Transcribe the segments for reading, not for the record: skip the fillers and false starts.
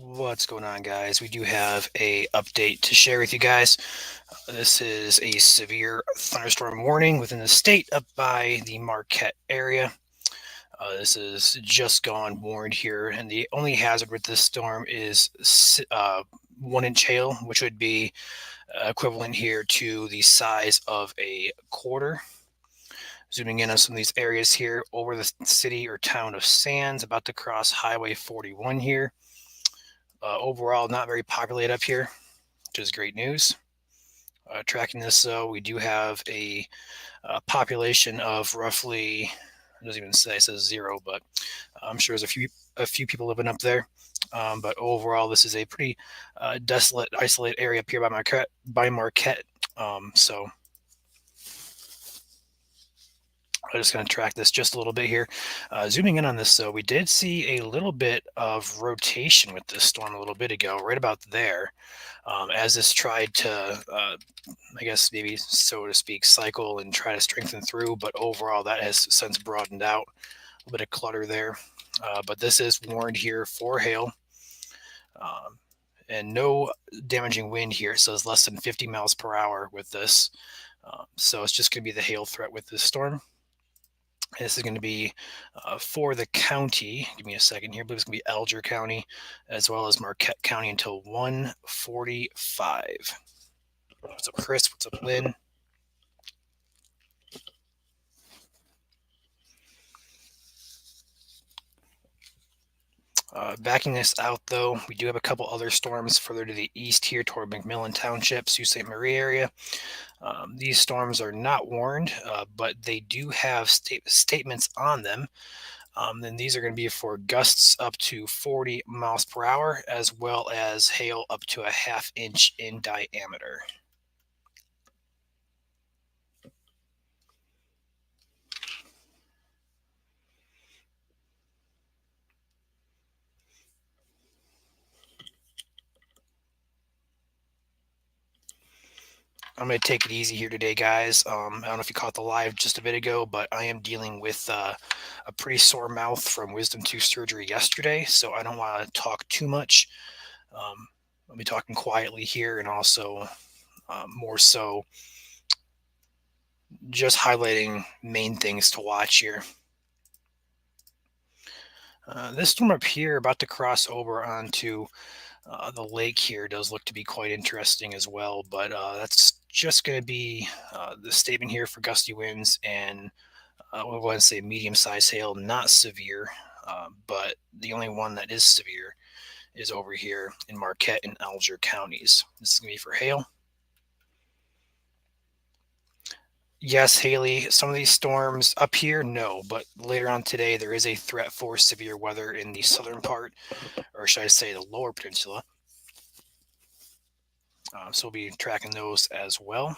What's going on, guys? We do have a update to share with you guys. This is a severe thunderstorm warning within the state up by the Marquette area. This is just gone warned here, and the only hazard with this storm is 1 inch hail, which would be equivalent here to the size of a quarter. Zooming in on some of these areas here over the city or town of Sands, about to cross Highway 41 here. Overall, not very populated up here, which is great news. Tracking this, though, we do have a population of roughly, it doesn't even say, it says 0, but I'm sure there's a few people living up there. But overall, this is a pretty desolate, isolated area up here by Marquette. So I'm just going to track this just a little bit here. Zooming in on this, though, we did see a little bit of rotation with this storm a little bit ago, right about there, as this tried to, I guess, maybe so to speak, cycle and try to strengthen through. But overall, that has since broadened out. A little bit of clutter there. But this is warned here for hail. And no damaging wind here. It says less than 50 miles per hour with this. So it's just going to be the hail threat with this storm. This is going to be for the county. Give me a second here. I believe it's going to be Alger County as well as Marquette County until 1:45. What's up, Chris? What's up, Lynn? Backing this out, though, we do have a couple other storms further to the east here toward McMillan Township, Sault Ste. Marie area. These storms are not warned, but they do have statements on them. Then these are going to be for gusts up to 40 miles per hour, as well as hail up to a ½ inch in diameter. I'm going to take it easy here today, guys. I don't know if you caught the live just a bit ago, but I am dealing with a pretty sore mouth from wisdom tooth surgery yesterday, so I don't want to talk too much. I'll be talking quietly here and also more so just highlighting main things to watch here. This storm up here about to cross over onto the lake here does look to be quite interesting as well, but that's just going to be the statement here for gusty winds and we'll go ahead and say medium-sized hail, not severe, but the only one that is severe is over here in Marquette and Alger counties. This is going to be for hail. Yes, Haley, some of these storms up here, no, but later on today, there is a threat for severe weather in the southern part, or should I say the lower peninsula. So we'll be tracking those as well.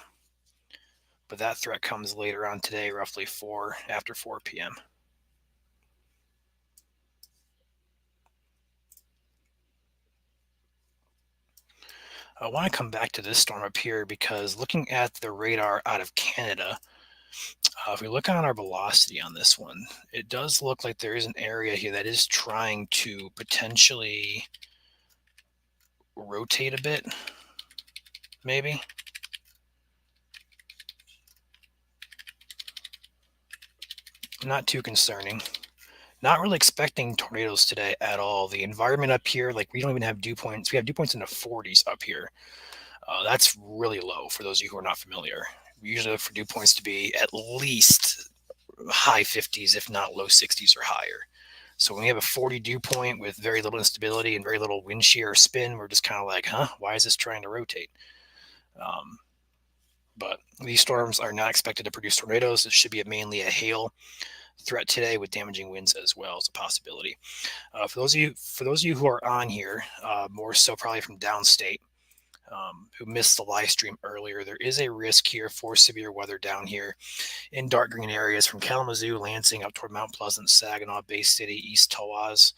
But that threat comes later on today, roughly after 4 p.m. I want to come back to this storm up here because looking at the radar out of Canada, if we look on our velocity on this one, it does look like there is an area here that is trying to potentially rotate a bit, maybe. Not too concerning. Not really expecting tornadoes today at all. The environment up here, like we don't even have dew points. We have dew points in the 40s up here. That's really low for those of you who are not familiar. We usually look for dew points to be at least high 50s, if not low 60s or higher. So when we have a 40 dew point with very little instability and very little wind shear or spin, we're just kind of like, huh, why is this trying to rotate? But these storms are not expected to produce tornadoes. It should be mainly a hail threat today with damaging winds as well as a possibility. For those of you who are on here, more so probably from downstate, who missed the live stream earlier, there is a risk here for severe weather down here in dark green areas from Kalamazoo, Lansing, up toward Mount Pleasant, Saginaw, Bay City, East Tawas,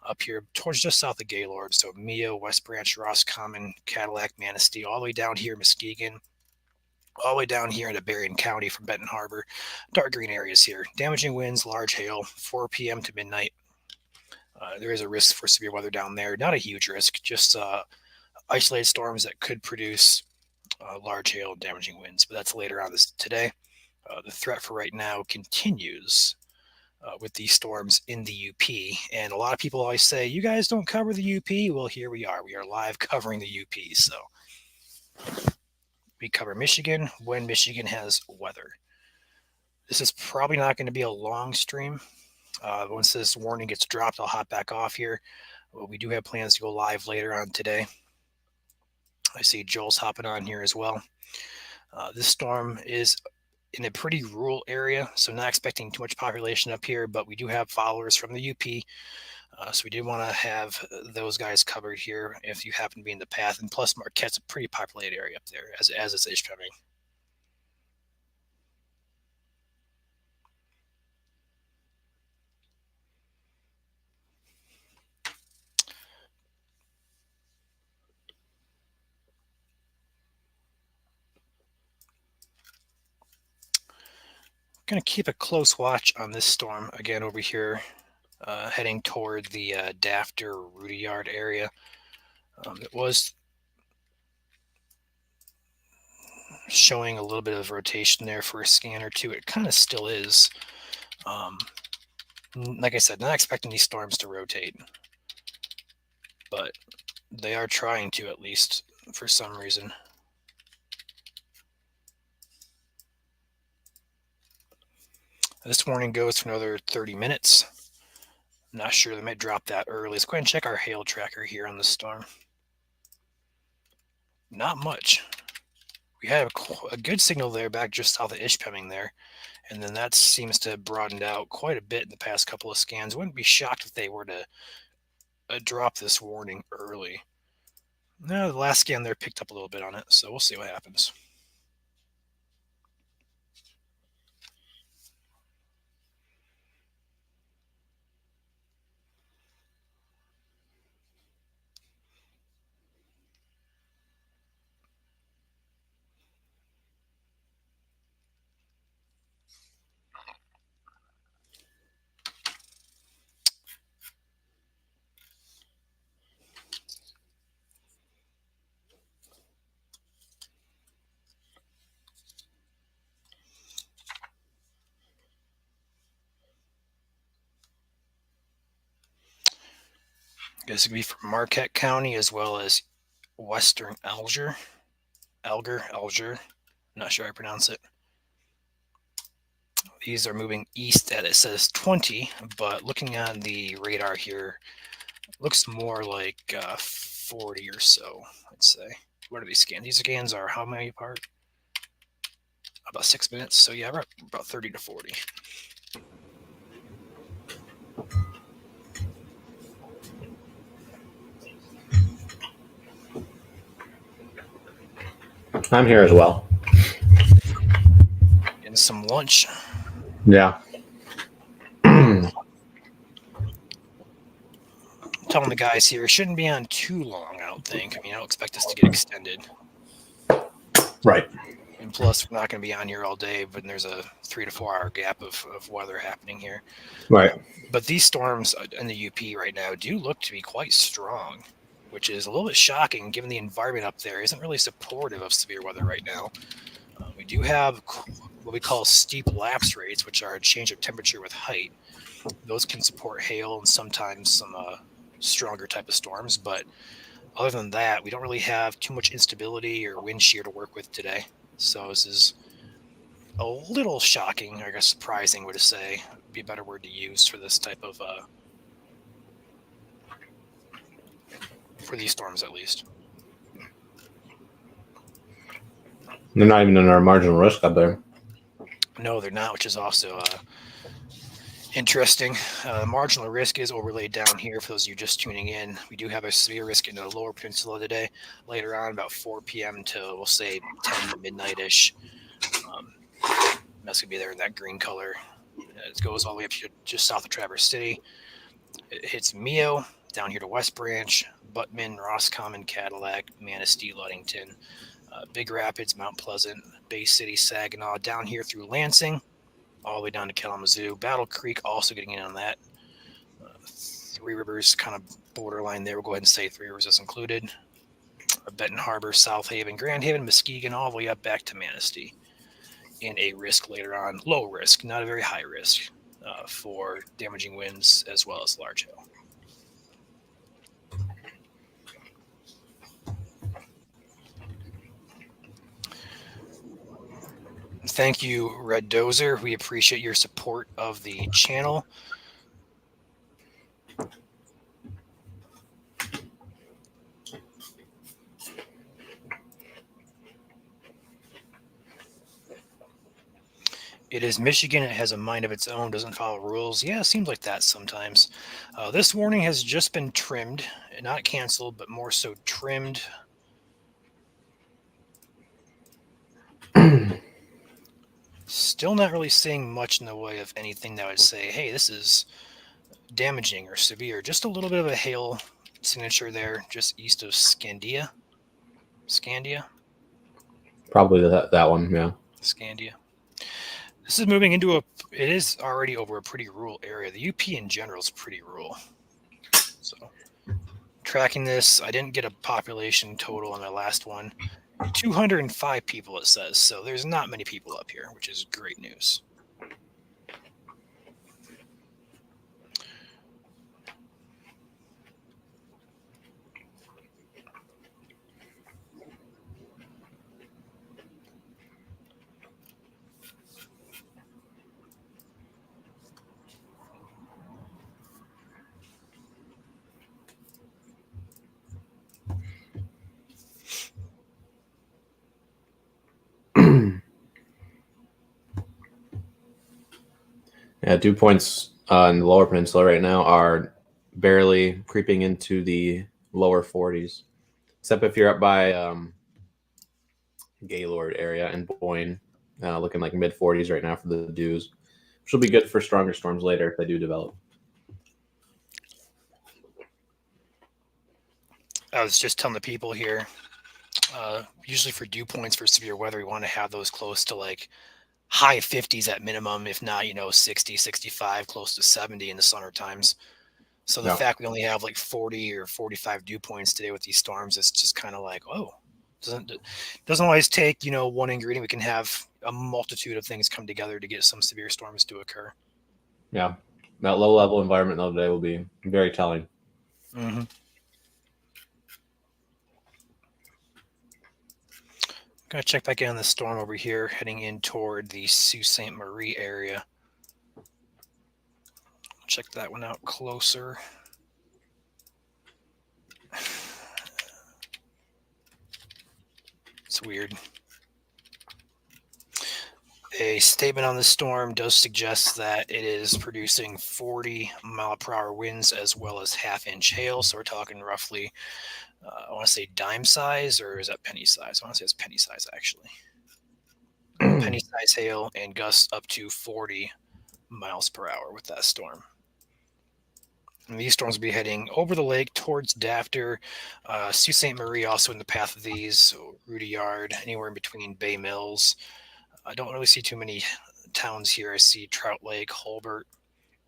up here towards just south of Gaylord. So Mia, West Branch, Roscommon, Cadillac, Manistee, all the way down here, Muskegon, all the way down here into Berrien County from Benton Harbor. Dark green areas here. Damaging winds, large hail, 4 p.m. to midnight. There is a risk for severe weather down there. Not a huge risk, just isolated storms that could produce large hail and damaging winds. But that's later on this today. The threat for right now continues with these storms in the UP. And a lot of people always say, you guys don't cover the UP. Well, here we are. We are live covering the UP. So we cover Michigan when Michigan has weather. This is probably not going to be a long stream. Once this warning gets dropped, I'll hop back off here. We do have plans to go live later on today. I see Joel's hopping on here as well. This storm is in a pretty rural area, so not expecting too much population up here, but we do have followers from the UP. So we did want to have those guys covered here if you happen to be in the path. And plus, Marquette's a pretty populated area up there, as it's Ishpeming. Going to keep a close watch on this storm again over here, heading toward the Dafter Rudy Yard area. It was showing a little bit of rotation there for a scan or two. It kind of still is. Like I said, not expecting these storms to rotate, but they are trying to, at least for some reason. This warning goes for another 30 minutes. I'm not sure they might drop that early. Let's go ahead and check our hail tracker here on the storm. Not much. We had a good signal there back just south of Ishpeming there, and then that seems to have broadened out quite a bit in the past couple of scans. Wouldn't be shocked if they were to drop this warning early. No, the last scan there picked up a little bit on it, so we'll see what happens. This could be from Marquette County as well as western Alger. I'm not sure how I pronounce it. These are moving east at, it says 20, but looking on the radar here, looks more like 40 or so, I'd say. What are these scans? These scans are how many apart? About 6 minutes. So yeah, about 30 to 40. I'm here as well. Getting some lunch. Yeah. Telling the guys here, it shouldn't be on too long, I don't think. I mean, I don't expect this to get extended. Right. And plus, we're not going to be on here all day, but there's a 3 to 4 hour gap of weather happening here. Right. But these storms in the UP right now do look to be quite strong, which is a little bit shocking given the environment up there isn't really supportive of severe weather right now. We do have what we call steep lapse rates, which are a change of temperature with height. Those can support hail and sometimes some stronger type of storms. But other than that, we don't really have too much instability or wind shear to work with today. So this is a little shocking, or I guess surprising, would I say, be a better word to use for this type of for these storms, at least. They're not even in our marginal risk up there. No, they're not, which is also interesting. Marginal risk is overlaid down here for those of you just tuning in. We do have a severe risk in the lower peninsula today, later on about 4 p.m. to, we'll say, 10 to midnight-ish. That's going to be there in that green color. It goes all the way up to just south of Traverse City. It hits Mio, down here to West Branch, Buttman, Roscommon, Cadillac, Manistee, Ludington, Big Rapids, Mount Pleasant, Bay City, Saginaw, down here through Lansing, all the way down to Kalamazoo. Battle Creek also getting in on that. Three Rivers kind of borderline there. We'll go ahead and say Three Rivers is included. Benton Harbor, South Haven, Grand Haven, Muskegon, all the way up back to Manistee. And a risk later on, low risk, not a very high risk for damaging winds as well as large hail. Thank you, Red Dozer. We appreciate your support of the channel. It is Michigan. It has a mind of its own, doesn't follow rules. Yeah, it seems like that sometimes. This warning has just been trimmed, not canceled, but more so trimmed. Still not really seeing much in the way of anything that would say, hey, this is damaging or severe. Just a little bit of a hail signature there, just east of Scandia. Probably that one, yeah. Scandia. This is moving into it is already over a pretty rural area. The UP in general is pretty rural. So tracking this, I didn't get a population total on my last one. 205 people, it says. So there's not many people up here, which is great news. Yeah, dew points in the lower peninsula right now are barely creeping into the lower 40s, except if you're up by Gaylord area and Boyne, looking like mid 40s right now for the dews, which will be good for stronger storms later if they do develop. I was just telling the people here, usually for dew points for severe weather, we want to have those close to like high 50s at minimum, if not, 60, 65, close to 70 in the summer times. So the fact we only have like 40 or 45 dew points today with these storms, it's just kind of like, oh, doesn't always take, one ingredient. We can have a multitude of things come together to get some severe storms to occur. Yeah, that low level environment though today will be very telling. Mm-hmm. Gonna check back in on the storm over here, heading in toward the Sault Ste. Marie area. Check that one out closer. It's weird. A statement on the storm does suggest that it is producing 40-mile-per-hour winds as well as half-inch hail. So we're talking roughly, I want to say dime size, or is that penny size? I want to say it's penny size, actually. Penny size hail and gusts up to 40 miles per hour with that storm. And these storms will be heading over the lake towards Dafter, Sault Ste. Marie also in the path of these, so Rudy Yard, anywhere in between Bay Mills. I don't really see too many towns here. I see Trout Lake, Hulbert.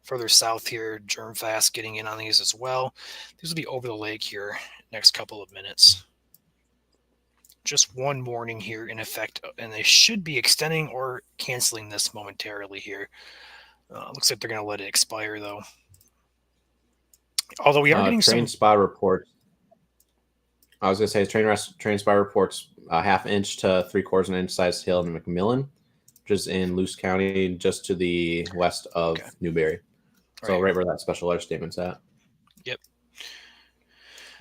Further south here, Germfast getting in on these as well. These will be over the lake here next couple of minutes. Just one warning here in effect, and they should be extending or canceling this momentarily here. Looks like they're going to let it expire, though. Although we are getting train spy reports. I was going to say train spy reports half inch to 3/4 inch size hail in McMillan, which is in Luce County, just to the west of Newberry. So right where that special weather statement's at. Yep.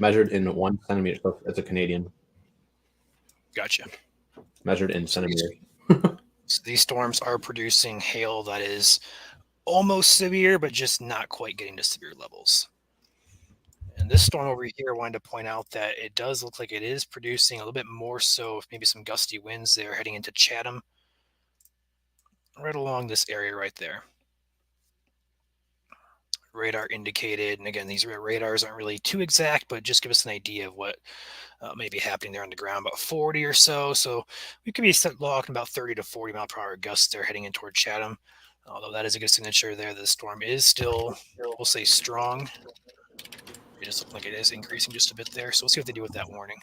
Measured in 1 centimeter. So it's a Canadian. Gotcha. Measured in centimeters. So these storms are producing hail that is almost severe, but just not quite getting to severe levels. And this storm over here, I wanted to point out that it does look like it is producing a little bit more so, maybe some gusty winds there heading into Chatham, right along this area right there. Radar indicated, and again, these radars aren't really too exact, but just give us an idea of what may be happening there on the ground, about 40 or so. So we could be talking about 30 to 40 mile per hour gusts there heading in toward Chatham. Although that is a good signature there. The storm is still, we'll say, strong. It just looks like it is increasing just a bit there. So we'll see what they do with that warning.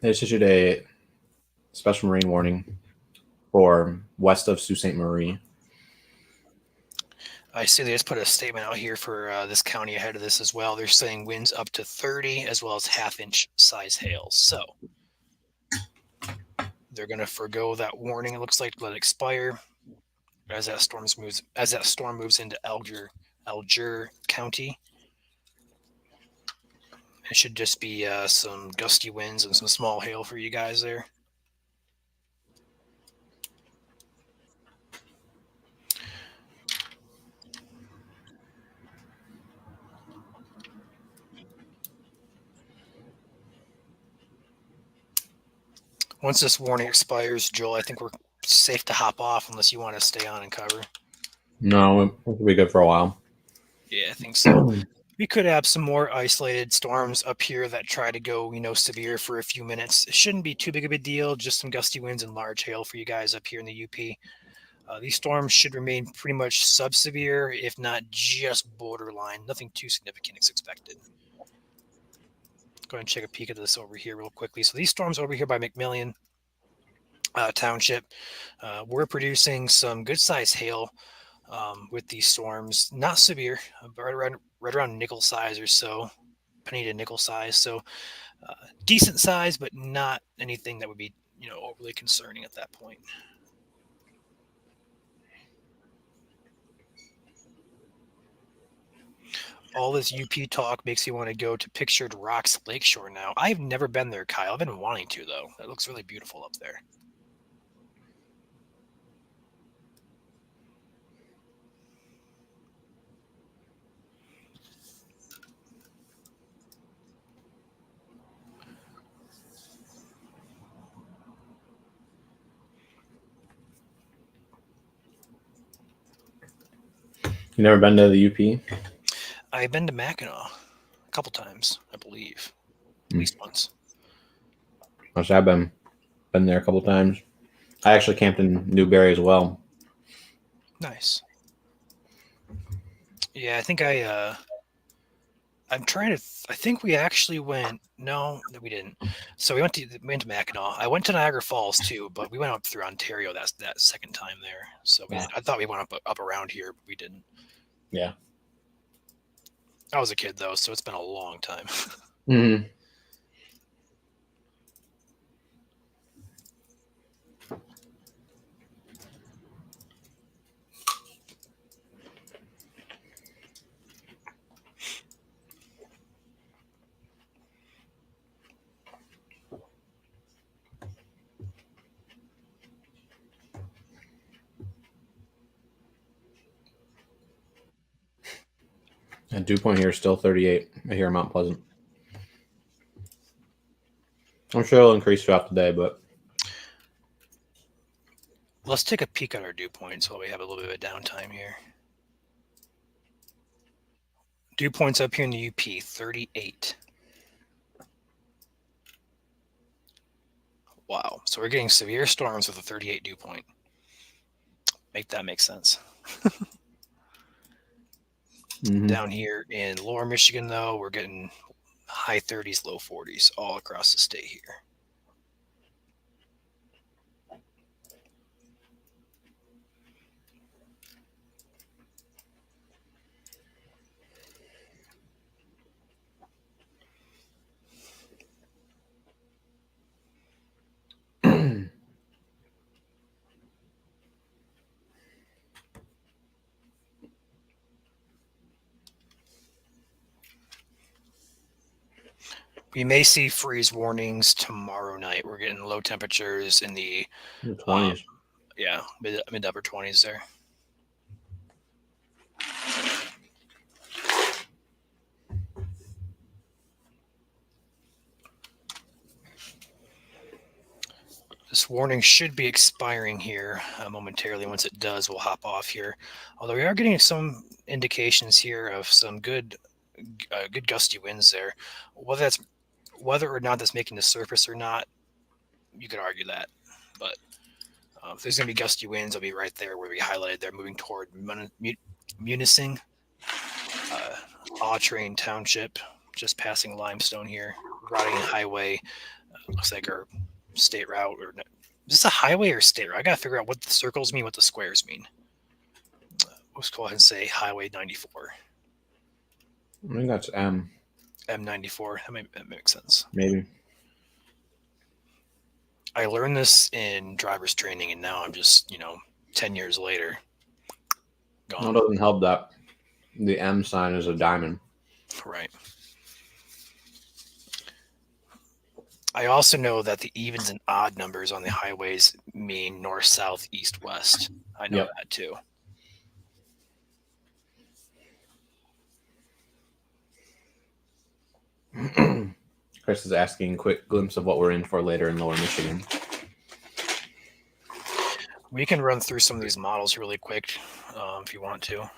They just issued a special marine warning for west of Sault Ste. Marie. I see they just put a statement out here for this county ahead of this as well. They're saying winds up to 30 as well as half-inch size hail. So they're going to forego that warning. It looks like let it expire as that storm moves into Alger County. It should just be some gusty winds and some small hail for you guys there. Once this warning expires, Joel, I think we're safe to hop off unless you want to stay on and cover. No, it will be good for a while. Yeah, I think so. We could have some more isolated storms up here that try to go, severe for a few minutes. It shouldn't be too big of a deal, just some gusty winds and large hail for you guys up here in the UP. These storms should remain pretty much sub-severe, if not just borderline. Nothing too significant is expected. Go ahead and check a peek at this over here real quickly. So these storms over here by McMillan Township, we're producing some good-sized hail with these storms. Not severe, but right around nickel size or so, penny to nickel size. So decent size, but not anything that would be overly concerning at that point. All this UP talk makes you want to go to Pictured Rocks Lakeshore now. I've never been there, Kyle. I've been wanting to, though. It looks really beautiful up there. You never been to the UP? I've been to Mackinac a couple times, I believe. At least once. I've been there a couple times. I actually camped in Newberry as well. Nice. Yeah, I think I'm trying to. I think we actually went. No, we didn't. So we went to Mackinac. I went to Niagara Falls too, but we went up through Ontario. That's that second time there. So I thought we went up around here, but we didn't. Yeah. I was a kid though, so it's been a long time. Mm-hmm. And dew point here is still 38 here in Mount Pleasant. I'm sure it'll increase throughout the day, but Let's take a peek at our dew points while we have a little bit of a downtime here. Dew points up here in the UP, 38. Wow. So we're getting severe storms with a 38 dew point. Make that make sense. mm-hmm. Down here in lower Michigan, though, we're getting high 30s, low 40s all across the state here. We may see freeze warnings tomorrow night. We're getting low temperatures in the 20s. Mid upper 20s there. This warning should be expiring here momentarily. Once it does, we'll hop off here. Although we are getting some indications here of some good gusty winds there. Whether or not that's making the surface or not, you could argue that, but if there's going to be gusty winds, they'll be right there where we highlighted. They're moving toward Munising, uh, Autrain Township, just passing Limestone here, routing highway. Looks like our state route, or is this a highway or state route? I gotta figure out what the circles mean, what the squares mean. Let's go ahead and say Highway 94. I think that's M94. That makes sense. maybe. I learned this in driver's training, and now I'm just 10 years later. No, it doesn't help that the M sign is a diamond. Right. I also know that the evens and odd numbers on the highways mean north, south, east, west. I know that too. Chris is asking quick glimpse of what we're in for later in Lower Michigan. We can run through some of these models really quick if you want to.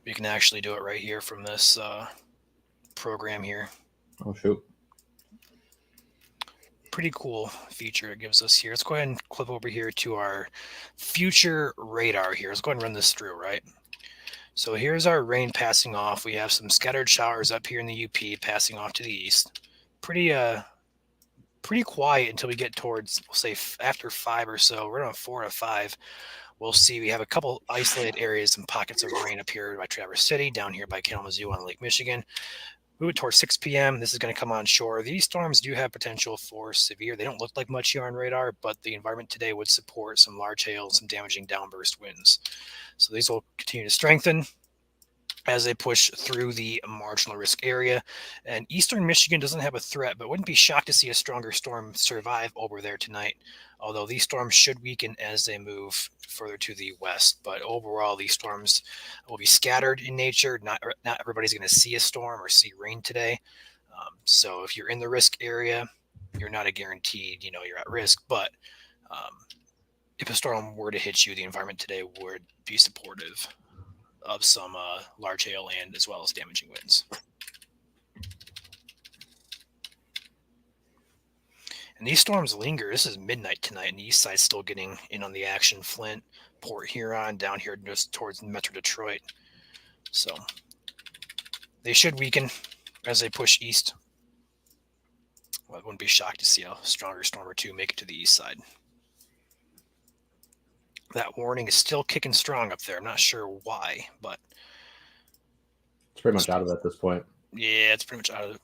We can actually do it right here from this program here. Oh, shoot. Pretty cool feature it gives us here. Let's go ahead and clip over here to our future radar here. Let's go ahead and run this through, right? So here's our rain passing off. We have some scattered showers up here in the UP passing off to the east. Pretty quiet until we get towards, we'll say after 5 or so. We're on 4 to 5. We'll see we have a couple isolated areas and pockets of rain up here by Traverse City, down here by Kalamazoo on Lake Michigan. Moving towards 6 p.m., this is going to come on shore. These storms do have potential for severe. They don't look like much here on radar, but the environment today would support some large hail, some damaging downburst winds. So these will continue to strengthen as they push through the marginal risk area. And eastern Michigan doesn't have a threat, but wouldn't be shocked to see a stronger storm survive over there tonight, although these storms should weaken as they move further to the west. But overall, these storms will be scattered in nature. Not everybody's going to see a storm or see rain today. So if you're in the risk area, you're not a guaranteed, you're at risk. But if a storm were to hit you, the environment today would be supportive of some large hail and as well as damaging winds. And these storms linger. This is midnight tonight, and the east side's still getting in on the action. Flint, Port Huron, down here just towards Metro Detroit. So they should weaken as they push east. Well, I wouldn't be shocked to see a stronger storm or two make it to the east side. That warning is still kicking strong up there. I'm not sure why, but it's pretty much out of it at this point. Yeah, it's pretty much out of it.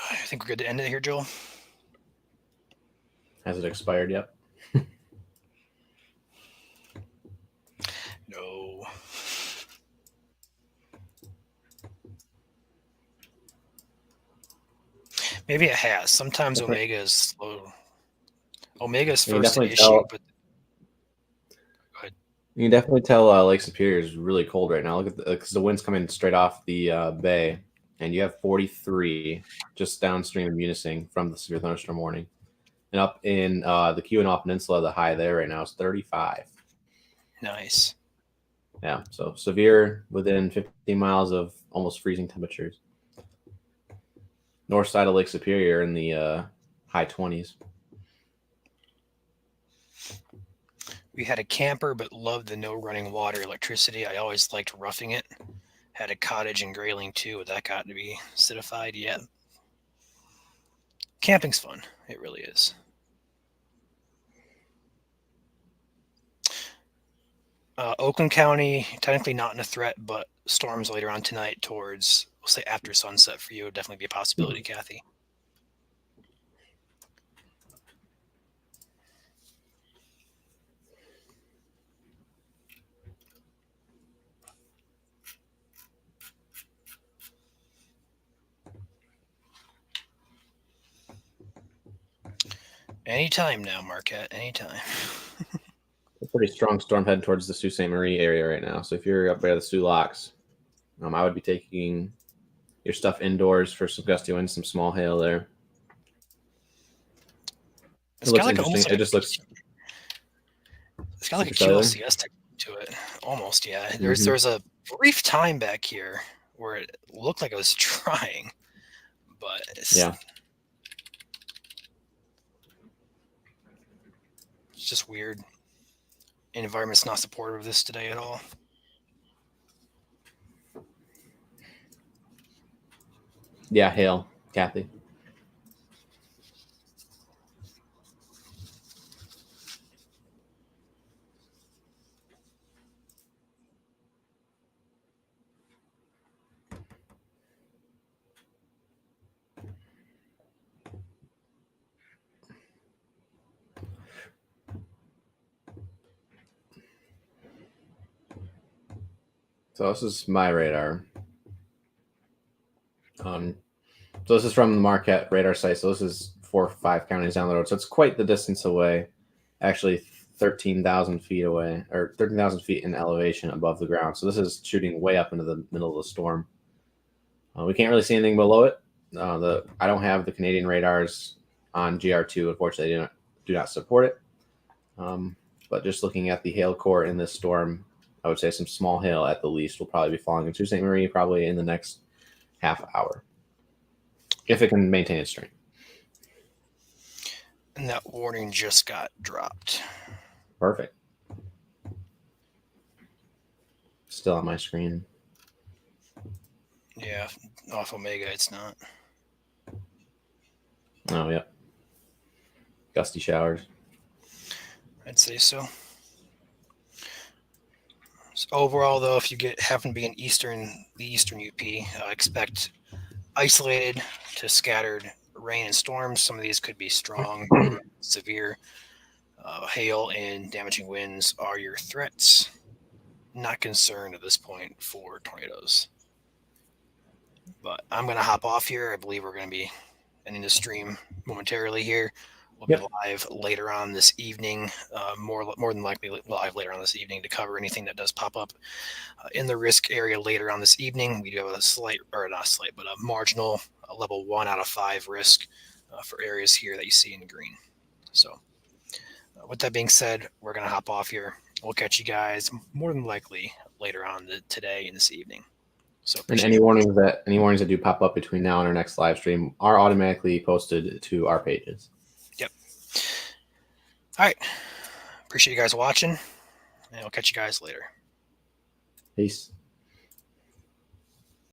I think we're good to end it here, Joel. Has it expired yet? No. Maybe it has. Sometimes Omega is slow. Omega is first to issue, but go ahead. You can definitely tell Lake Superior is really cold right now. Look at because the wind's coming straight off the bay, and you have 43 just downstream of Munising from the severe thunderstorm warning, and up in the Keweenaw Peninsula, the high there right now is 35. Nice. Yeah, so severe within 15 miles of almost freezing temperatures. North side of Lake Superior in the high 20s. We had a camper, but loved the no running water electricity. I always liked roughing it. Had a cottage in Grayling too. That got to be citified yet. Camping's fun. It really is. Oakland County, technically not in a threat, but storms later on tonight towards, we'll say after sunset for you, would definitely be a possibility, Kathy. Anytime now, Marquette. Anytime. A pretty strong storm heading towards the Sault Ste. Marie area right now. So if you're up by the Sioux Locks, I would be taking your stuff indoors for some gusty winds, some small hail there. It's It got looks like interesting. almost like It just looks it's got like a super cellular. QLCS to it, almost. Yeah, Mm-hmm. there's a brief time back here where it looked like it was trying, but Yeah. it's just weird. Environment's not supportive of this today at all. Yeah, hail, Kathy. So this is my radar. So this is from the Marquette radar site. So this is 4 or 5 counties down the road. So it's quite the distance away. Actually, 13,000 feet away, or 13,000 feet in elevation above the ground. So this is shooting way up into the middle of the storm. We can't really see anything below it. I don't have the Canadian radars on GR2. Unfortunately, they do not support it. But just looking at the hail core in this storm, I would say some small hail at the least will probably be falling into St. Marie probably in the next half hour, if it can maintain its strength. And that warning just got dropped. Perfect. Still on my screen. Yeah, off Omega, it's not. Oh, yep. Gusty showers. I'd say so. So overall, though, if you happen to be in the eastern UP, expect isolated to scattered rain and storms. Some of these could be strong, severe. Hail and damaging winds are your threats. Not concerned at this point for tornadoes. But I'm going to hop off here. I believe we're going to be ending the stream momentarily here. We'll be live later on this evening, more than likely live later on this evening to cover anything that does pop up in the risk area later on this evening. We do have a slight, or not slight, but a marginal level 1 out of 5 risk for areas here that you see in green. So with that being said, we're going to hop off here. We'll catch you guys more than likely later on today and this evening. So And any warnings that do pop up between now and our next live stream are automatically posted to our pages. Yep. All right. Appreciate you guys watching, and I'll catch you guys later. Peace.